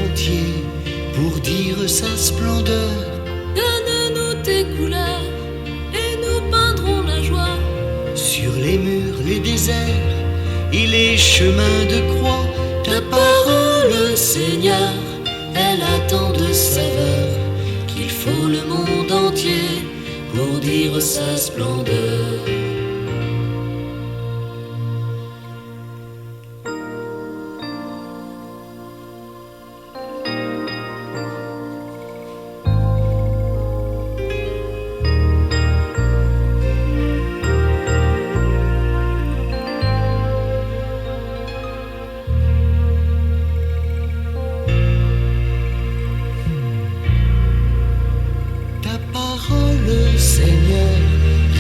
entier pour dire sa splendeur. Donne-nous tes couleurs et nous peindrons la joie. Sur les murs, les déserts et les chemins de croix, ta parole, Seigneur, elle a tant de saveur qu'il faut le monde entier pour dire sa splendeur.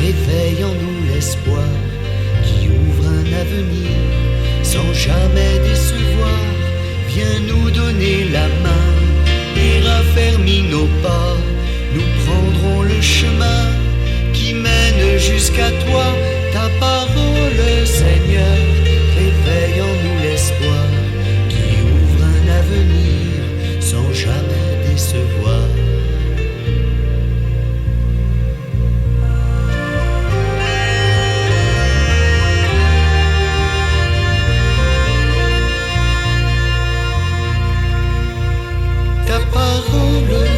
Réveille en nous l'espoir qui ouvre un avenir sans jamais décevoir. Viens nous donner la main et raffermis nos pas. Nous prendrons le chemin qui mène jusqu'à toi. Ta parole, Seigneur, réveille en nous l'espoir qui ouvre un avenir sans jamais décevoir.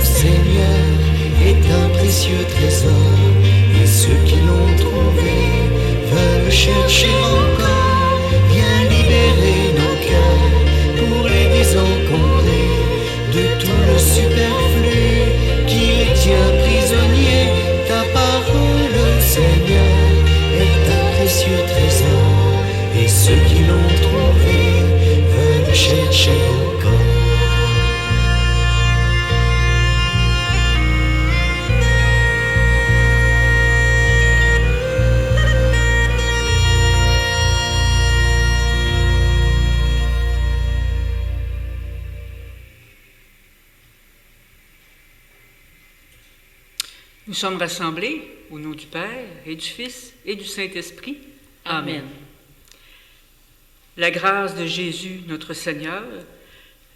Seigneur, est un précieux trésor, et ceux qui l'ont trouvé veulent chercher encore. Viens libérer nos cœurs pour les désencombrer de tout le superflu qui les tient prisonniers. Ta parole, Seigneur, est un précieux trésor, et ceux qui l'ont trouvé veulent chercher encore. Nous sommes rassemblés au nom du Père et du Fils et du Saint-Esprit. Amen. La grâce de Jésus, notre Seigneur,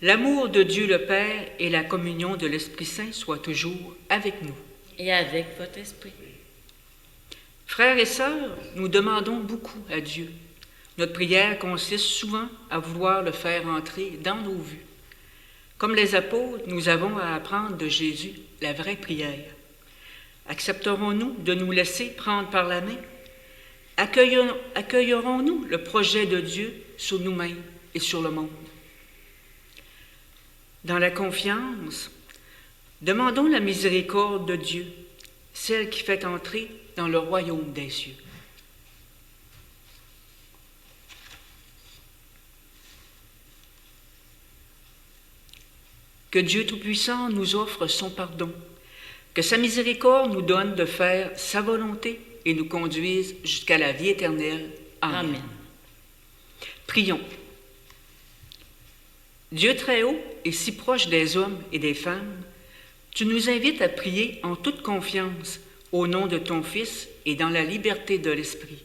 l'amour de Dieu le Père et la communion de l'Esprit Saint soient toujours avec nous. Et avec votre esprit. Frères et sœurs, nous demandons beaucoup à Dieu. Notre prière consiste souvent à vouloir le faire entrer dans nos vues. Comme les apôtres, nous avons à apprendre de Jésus la vraie prière. Accepterons-nous de nous laisser prendre par la main? Accueillerons-nous le projet de Dieu sur nous-mêmes et sur le monde? Dans la confiance, demandons la miséricorde de Dieu, celle qui fait entrer dans le royaume des cieux. Que Dieu Tout-Puissant nous offre son pardon, que sa miséricorde nous donne de faire sa volonté et nous conduise jusqu'à la vie éternelle. Amen. Amen. Prions. Dieu très haut et si proche des hommes et des femmes, tu nous invites à prier en toute confiance au nom de ton Fils et dans la liberté de l'Esprit.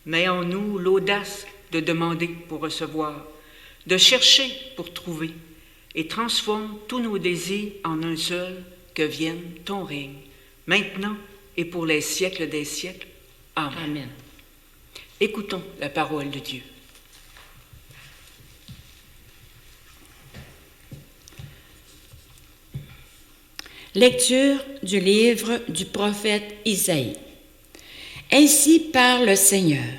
Mets en nous l'audace de demander pour recevoir, de chercher pour trouver, et transforme tous nos désirs en un seul, que vienne ton règne, maintenant et pour les siècles des siècles. Amen. Amen. Écoutons la parole de Dieu. Lecture du livre du prophète Isaïe. Ainsi parle le Seigneur.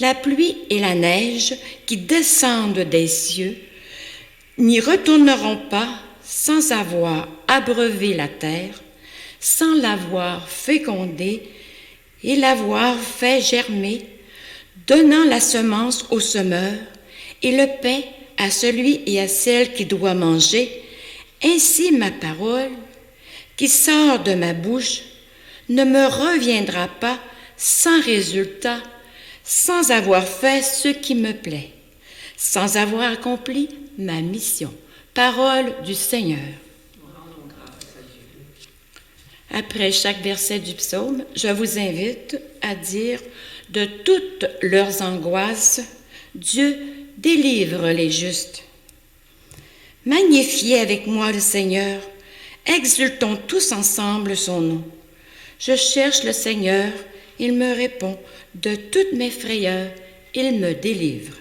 La pluie et la neige qui descendent des cieux n'y retourneront pas sans avoir abreuvé la terre, sans l'avoir fécondée et l'avoir fait germer, donnant la semence au semeur et le pain à celui et à celle qui doit manger. Ainsi ma parole, qui sort de ma bouche, ne me reviendra pas sans résultat, sans avoir fait ce qui me plaît, sans avoir accompli ma mission. Parole du Seigneur. Après chaque verset du psaume, je vous invite à dire de toutes leurs angoisses, Dieu délivre les justes. Magnifiez avec moi le Seigneur. Exultons tous ensemble son nom. Je cherche le Seigneur, il me répond. De toutes mes frayeurs, il me délivre.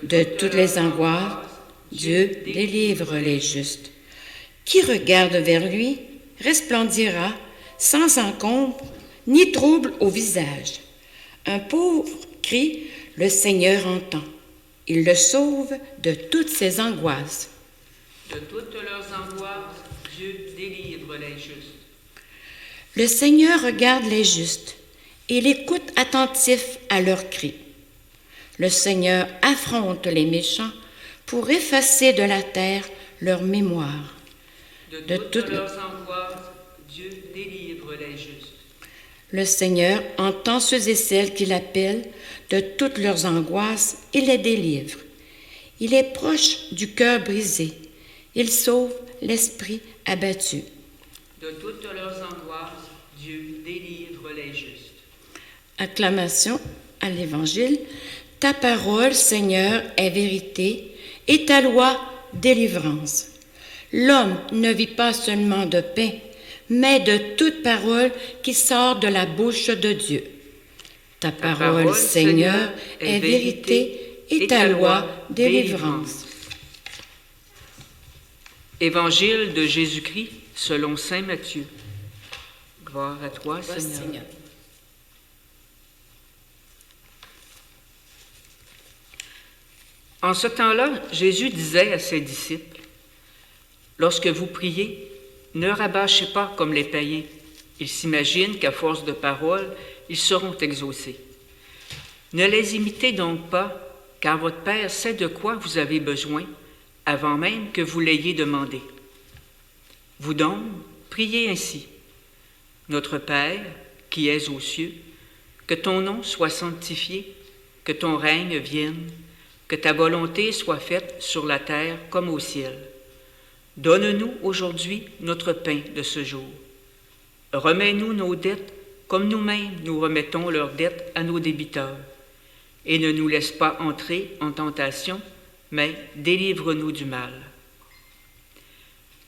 De toutes les angoisses, Dieu délivre les justes. Qui regarde vers lui resplendira sans encombre ni trouble au visage. Un pauvre crie, le Seigneur entend. Il le sauve de toutes ses angoisses. De toutes leurs angoisses, Dieu délivre les justes. Le Seigneur regarde les justes. Il écoute attentif à leurs cris. Le Seigneur affronte les méchants pour effacer de la terre leur mémoire. De toutes leurs angoisses, Dieu délivre les justes. Le Seigneur entend ceux et celles qui l'appellent. De toutes leurs angoisses, il les délivre. Il est proche du cœur brisé. Il sauve l'esprit abattu. De toutes leurs angoisses, Dieu délivre les justes. Acclamation à l'Évangile. Ta parole, Seigneur, est vérité et ta loi, délivrance. L'homme ne vit pas seulement de pain, mais de toute parole qui sort de la bouche de Dieu. Ta parole, Seigneur, est vérité et ta loi, délivrance. Évangile de Jésus-Christ selon saint Matthieu. Gloire à toi, Seigneur. En ce temps-là, Jésus disait à ses disciples, « Lorsque vous priez, ne rabâchez pas comme les païens. Ils s'imaginent qu'à force de paroles, ils seront exaucés. Ne les imitez donc pas, car votre Père sait de quoi vous avez besoin, avant même que vous l'ayez demandé. Vous donc, priez ainsi. Notre Père, qui es aux cieux, que ton nom soit sanctifié, que ton règne vienne, que ta volonté soit faite sur la terre comme au ciel. Donne-nous aujourd'hui notre pain de ce jour. Remets-nous nos dettes comme nous-mêmes nous remettons leurs dettes à nos débiteurs. Et ne nous laisse pas entrer en tentation, mais délivre-nous du mal.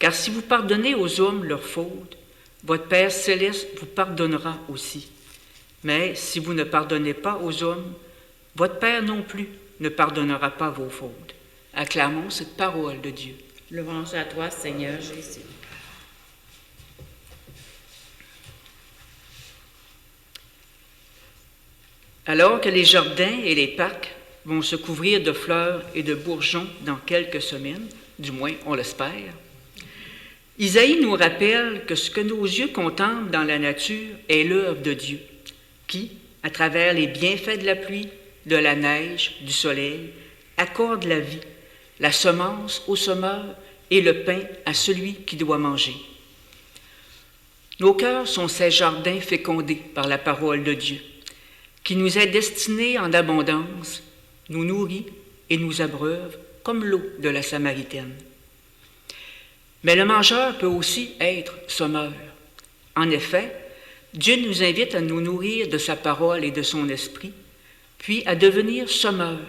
Car si vous pardonnez aux hommes leurs fautes, votre Père céleste vous pardonnera aussi. Mais si vous ne pardonnez pas aux hommes, votre Père non plus ne pardonnera pas vos fautes. Acclamons cette parole de Dieu. Louange à toi, Seigneur Jésus. Alors que les jardins et les parcs vont se couvrir de fleurs et de bourgeons dans quelques semaines, du moins on l'espère, Isaïe nous rappelle que ce que nos yeux contemplent dans la nature est l'œuvre de Dieu, qui, à travers les bienfaits de la pluie, de la neige, du soleil, accorde la vie, la semence au semeur et le pain à celui qui doit manger. Nos cœurs sont ces jardins fécondés par la parole de Dieu, qui nous est destinée en abondance, nous nourrit et nous abreuve comme l'eau de la Samaritaine. Mais le mangeur peut aussi être sommeur. En effet, Dieu nous invite à nous nourrir de sa parole et de son esprit, puis à devenir sommeur,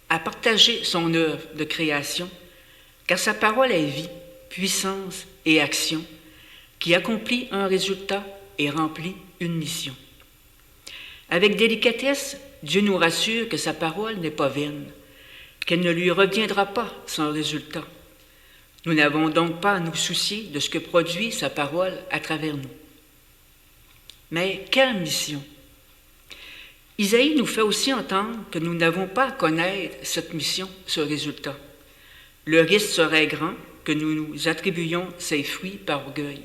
à partager son œuvre de création, car sa parole est vie, puissance et action, qui accomplit un résultat et remplit une mission. Avec délicatesse, Dieu nous rassure que sa parole n'est pas vaine, qu'elle ne lui reviendra pas sans résultat. Nous n'avons donc pas à nous soucier de ce que produit sa parole à travers nous. Mais quelle mission! Isaïe nous fait aussi entendre que nous n'avons pas à connaître cette mission, ce résultat. Le risque serait grand que nous nous attribuions ces fruits par orgueil.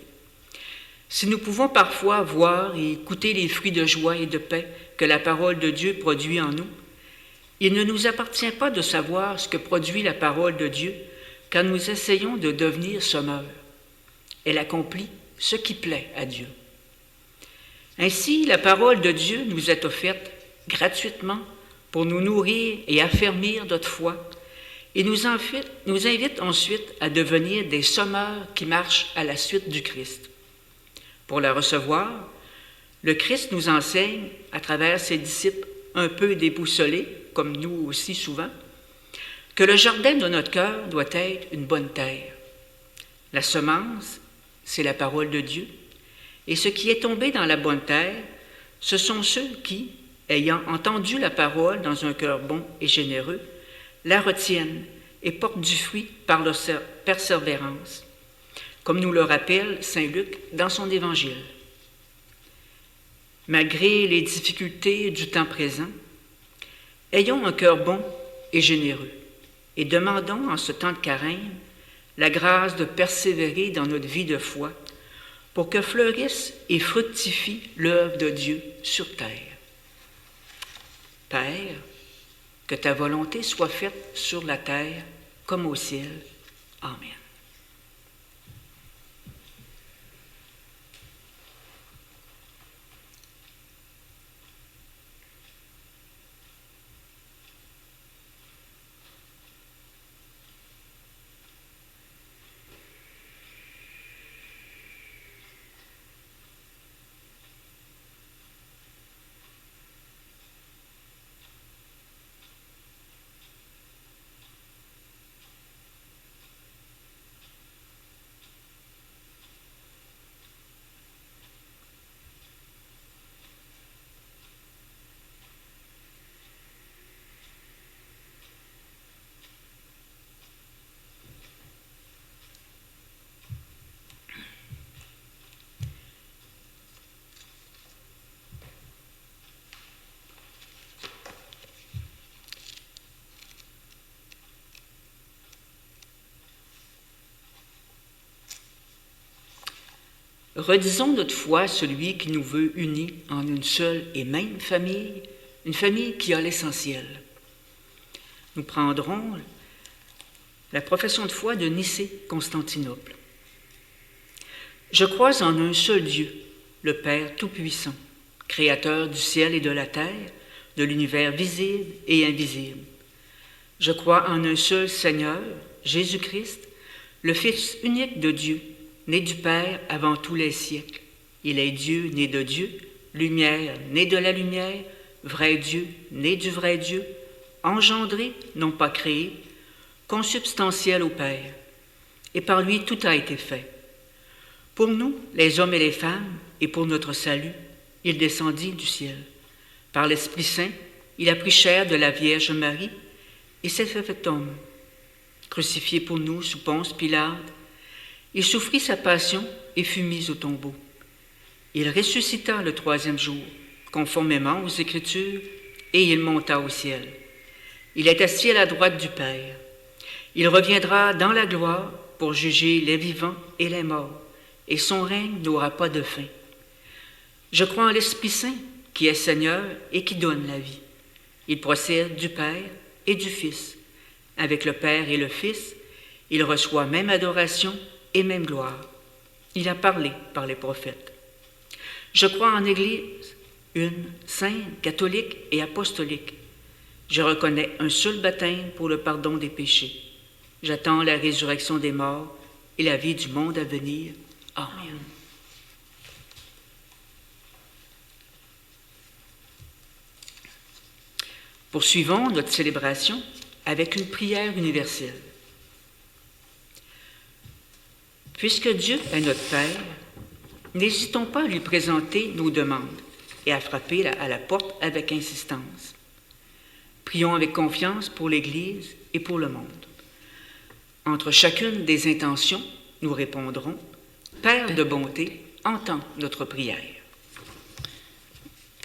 Si nous pouvons parfois voir et écouter les fruits de joie et de paix que la parole de Dieu produit en nous, il ne nous appartient pas de savoir ce que produit la parole de Dieu quand nous essayons de devenir sommeurs. Elle accomplit ce qui plaît à Dieu. Ainsi, la parole de Dieu nous est offerte gratuitement pour nous nourrir et affermir notre foi et nous invite ensuite à devenir des sommeurs qui marchent à la suite du Christ. Pour la recevoir, le Christ nous enseigne, à travers ses disciples un peu déboussolés, comme nous aussi souvent, que le jardin de notre cœur doit être une bonne terre. La semence, c'est la parole de Dieu, et ce qui est tombé dans la bonne terre, ce sont ceux qui, ayant entendu la parole dans un cœur bon et généreux, la retiennent et portent du fruit par leur persévérance, comme nous le rappelle saint Luc dans son évangile. Malgré les difficultés du temps présent, ayons un cœur bon et généreux et demandons en ce temps de carême la grâce de persévérer dans notre vie de foi pour que fleurisse et fructifie l'œuvre de Dieu sur terre. Père, que ta volonté soit faite sur la terre comme au ciel. Amen. Redisons notre foi à celui qui nous veut unis en une seule et même famille, une famille qui a l'essentiel. Nous prendrons la profession de foi de Nicée-Constantinople. Je crois en un seul Dieu, le Père Tout-Puissant, Créateur du ciel et de la terre, de l'univers visible et invisible. Je crois en un seul Seigneur, Jésus-Christ, le Fils unique de Dieu, né du Père avant tous les siècles. Il est Dieu, né de Dieu, lumière, né de la lumière, vrai Dieu, né du vrai Dieu, engendré, non pas créé, consubstantiel au Père. Et par lui tout a été fait. Pour nous, les hommes et les femmes, et pour notre salut, il descendit du ciel. Par l'Esprit Saint, il a pris chair de la Vierge Marie et s'est fait homme. Crucifié pour nous sous Ponce Pilate, il souffrit sa passion et fut mis au tombeau. Il ressuscita le troisième jour, conformément aux Écritures, et il monta au ciel. Il est assis à la droite du Père. Il reviendra dans la gloire pour juger les vivants et les morts, et son règne n'aura pas de fin. Je crois en l'Esprit Saint, qui est Seigneur et qui donne la vie. Il procède du Père et du Fils. Avec le Père et le Fils, il reçoit même adoration et même gloire. Il a parlé par les prophètes. Je crois en Église, une, sainte, catholique et apostolique. Je reconnais un seul baptême pour le pardon des péchés. J'attends la résurrection des morts et la vie du monde à venir. Amen. Poursuivons notre célébration avec une prière universelle. Puisque Dieu est notre Père, n'hésitons pas à lui présenter nos demandes et à frapper à la porte avec insistance. Prions avec confiance pour l'Église et pour le monde. Entre chacune des intentions, nous répondrons « Père de bonté, entends notre prière. »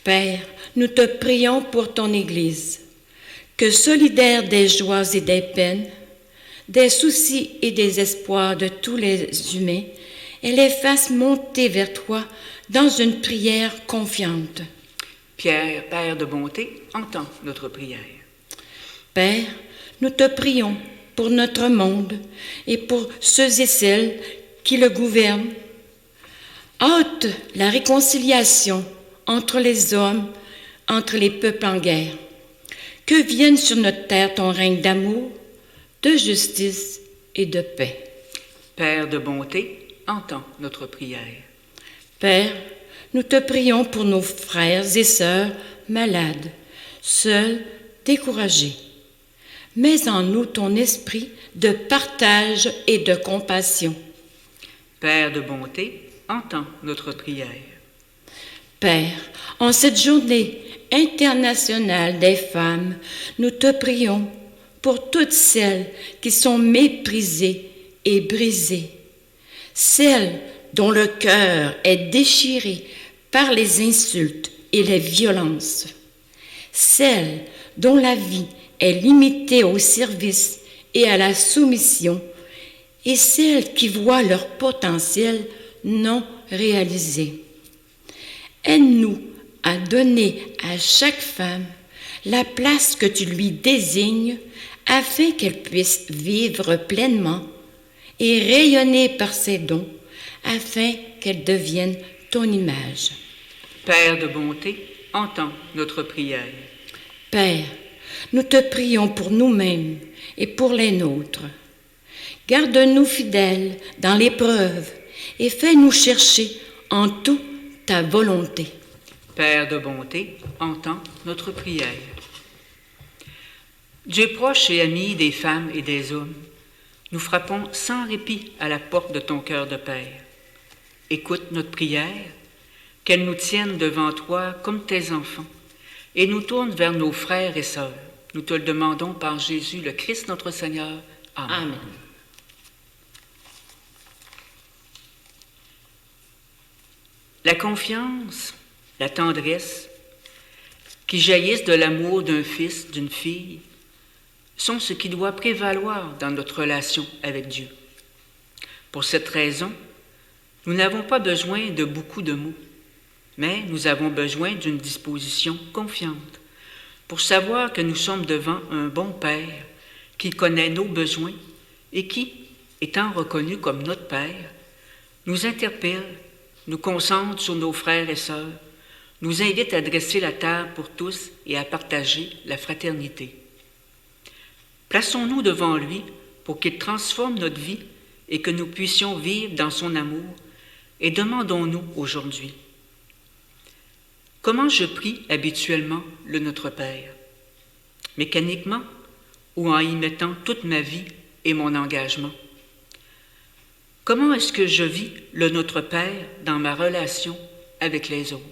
Père, nous te prions pour ton Église, que solidaire des joies et des peines, des soucis et des espoirs de tous les humains, elle les fasse monter vers toi dans une prière confiante. Pierre, Père de bonté, entends notre prière. Père, nous te prions pour notre monde et pour ceux et celles qui le gouvernent. Hâte la réconciliation entre les hommes, entre les peuples en guerre. Que vienne sur notre terre ton règne d'amour, de justice et de paix. Père de bonté, entends notre prière. Père, nous te prions pour nos frères et sœurs malades, seuls, découragés. Mets en nous ton esprit de partage et de compassion. Père de bonté, entends notre prière. Père, en cette journée internationale des femmes, nous te prions pour toutes celles qui sont méprisées et brisées, celles dont le cœur est déchiré par les insultes et les violences, celles dont la vie est limitée au service et à la soumission, et celles qui voient leur potentiel non réalisé. Aide-nous à donner à chaque femme la place que tu lui désignes afin qu'elle puisse vivre pleinement et rayonner par ses dons afin qu'elle devienne ton image. Père de bonté, entends notre prière. Père, nous te prions pour nous-mêmes et pour les nôtres. Garde-nous fidèles dans l'épreuve et fais-nous chercher en tout ta volonté. Père de bonté, entends notre prière. Dieu proche et ami des femmes et des hommes, nous frappons sans répit à la porte de ton cœur de Père. Écoute notre prière, qu'elle nous tienne devant toi comme tes enfants, et nous tourne vers nos frères et sœurs. Nous te le demandons par Jésus, le Christ notre Seigneur. Amen. Amen. La confiance, la tendresse, qui jaillissent de l'amour d'un fils, d'une fille, sont ce qui doit prévaloir dans notre relation avec Dieu. Pour cette raison, nous n'avons pas besoin de beaucoup de mots, mais nous avons besoin d'une disposition confiante pour savoir que nous sommes devant un bon Père qui connaît nos besoins et qui, étant reconnu comme notre Père, nous interpelle, nous concentre sur nos frères et sœurs, nous invite à dresser la table pour tous et à partager la fraternité. Plaçons-nous devant lui pour qu'il transforme notre vie et que nous puissions vivre dans son amour, et demandons-nous aujourd'hui: comment je prie habituellement le Notre Père? Mécaniquement ou en y mettant toute ma vie et mon engagement? Comment est-ce que je vis le Notre Père dans ma relation avec les autres?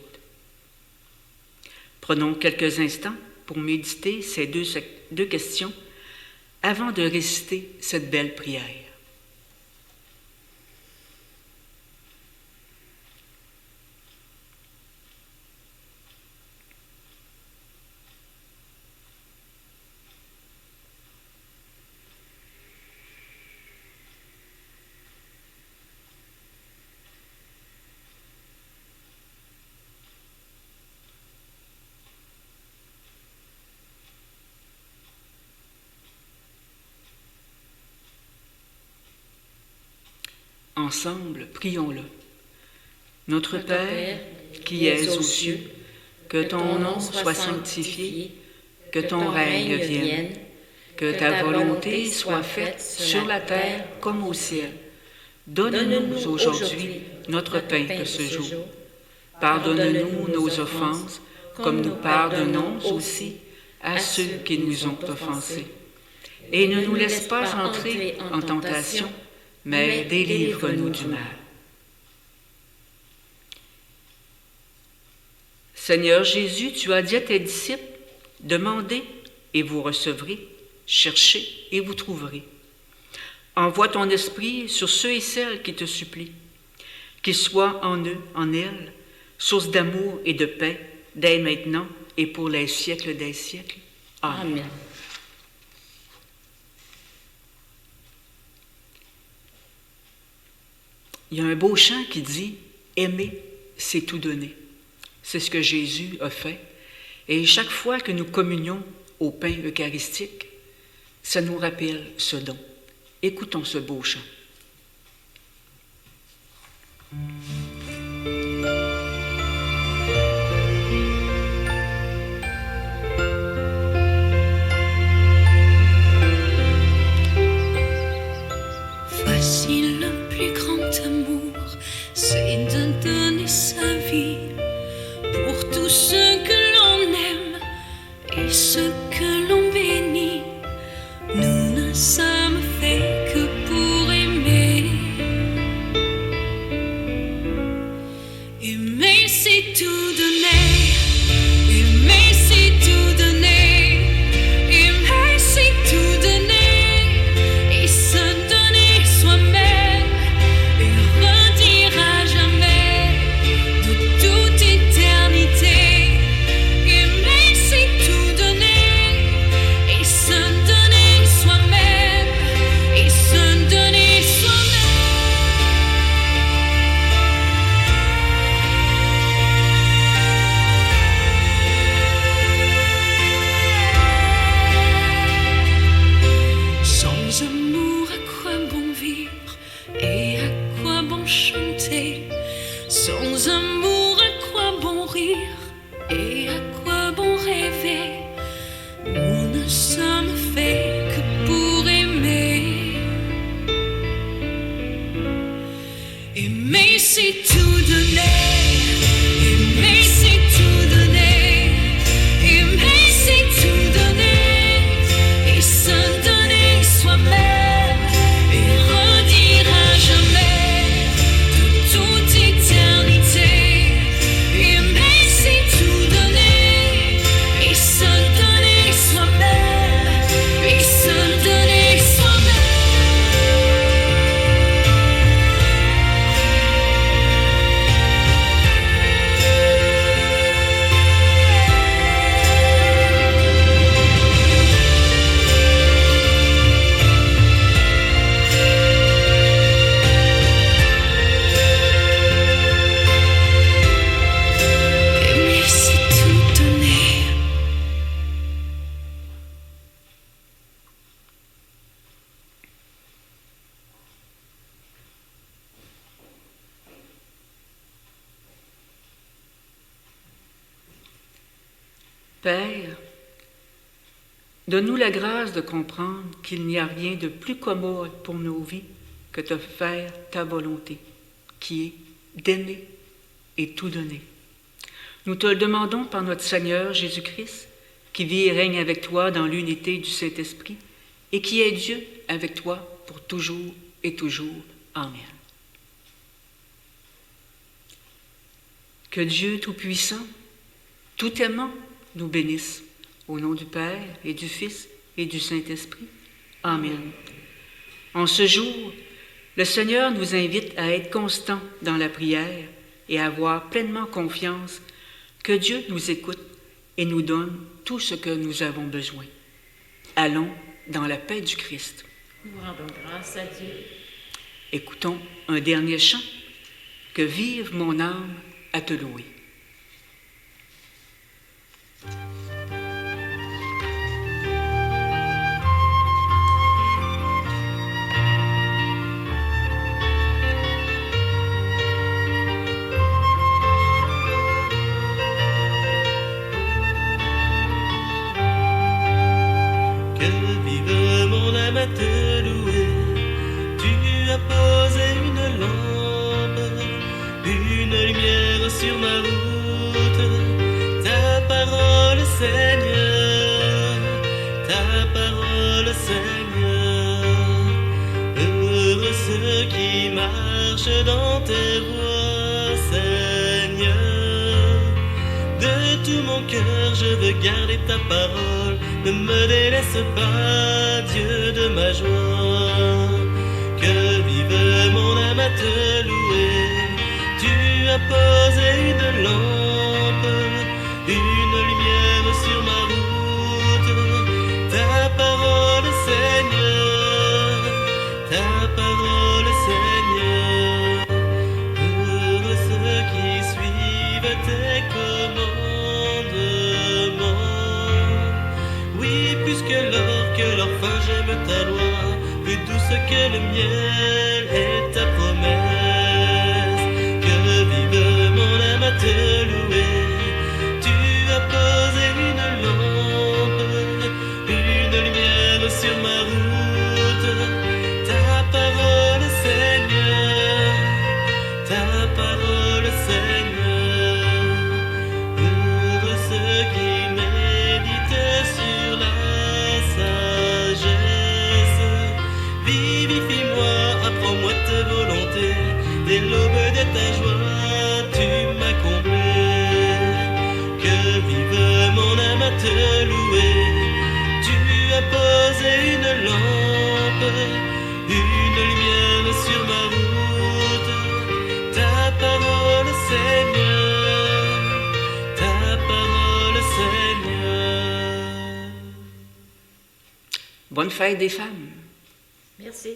Prenons quelques instants pour méditer ces deux questions avant de réciter cette belle prière. Ensemble, prions-le. Notre Père, qui es aux cieux, que ton nom soit sanctifié, que ton règne vienne, que ta volonté soit faite sur la terre comme au ciel. Donne-nous aujourd'hui notre pain de ce jour. Pardonne-nous nos offenses, comme nous pardonnons aussi à ceux qui nous ont offensés. Et ne nous laisse pas entrer en tentation, mais délivre-nous du mal. Seigneur Jésus, tu as dit à tes disciples, demandez et vous recevrez, cherchez et vous trouverez. Envoie ton esprit sur ceux et celles qui te supplient, qu'il soit en eux, en elles, source d'amour et de paix, dès maintenant et pour les siècles des siècles. Amen. Amen. Il y a un beau chant qui dit « Aimer, c'est tout donner ». C'est ce que Jésus a fait. Et chaque fois que nous communions au pain eucharistique, ça nous rappelle ce don. Écoutons ce beau chant. Voici le plus grand amour, c'est de donner sa vie pour tous ceux que l'on aime et ceux que l'on bénit. Père, donne-nous la grâce de comprendre qu'il n'y a rien de plus commode pour nos vies que de faire ta volonté, qui est d'aimer et tout donner. Nous te le demandons par notre Seigneur Jésus-Christ, qui vit et règne avec toi dans l'unité du Saint-Esprit, et qui est Dieu avec toi pour toujours et toujours. Amen. Que Dieu Tout-Puissant, tout aimant, nous bénisse, au nom du Père et du Fils et du Saint-Esprit. Amen. En ce jour, le Seigneur nous invite à être constants dans la prière et à avoir pleinement confiance que Dieu nous écoute et nous donne tout ce que nous avons besoin. Allons dans la paix du Christ. Nous rendons grâce à Dieu. Écoutons un dernier chant. Que vive mon âme à te louer. À te louer, tu as posé une lampe, une lumière sur ma route. Ta parole, Seigneur, ta parole, Seigneur. Heureux ceux qui marchent dans tes voies, Seigneur. De tout mon cœur, je veux garder ta parole. Ne me délaisse pas, Dieu de ma joie. Que vive mon âme à te louer. Tu as posé une lampe, une lumière sur ma route. Ta parole, Seigneur, ta parole, Seigneur. Heureux ceux qui suivent tes commandements. Oui, plus que l'or, que leur fin, j'aime ta loi. Plus douce que le miel est ta promesse. Que vive mon âme à te louer. Tu as posé une lampe, une lumière sur ma route. Ta parole, Seigneur, ta parole, Seigneur. Heureux ceux qui méditent sur la sagesse. Vivifie-moi, apprends-moi ta volonté. Dès l'aube de ta joie, tu m'as comblé. Que vive mon âme à te louer. Tu as posé une lampe, une lumière sur ma route. Ta parole, Seigneur, ta parole, Seigneur. Bonne fête des femmes. Merci.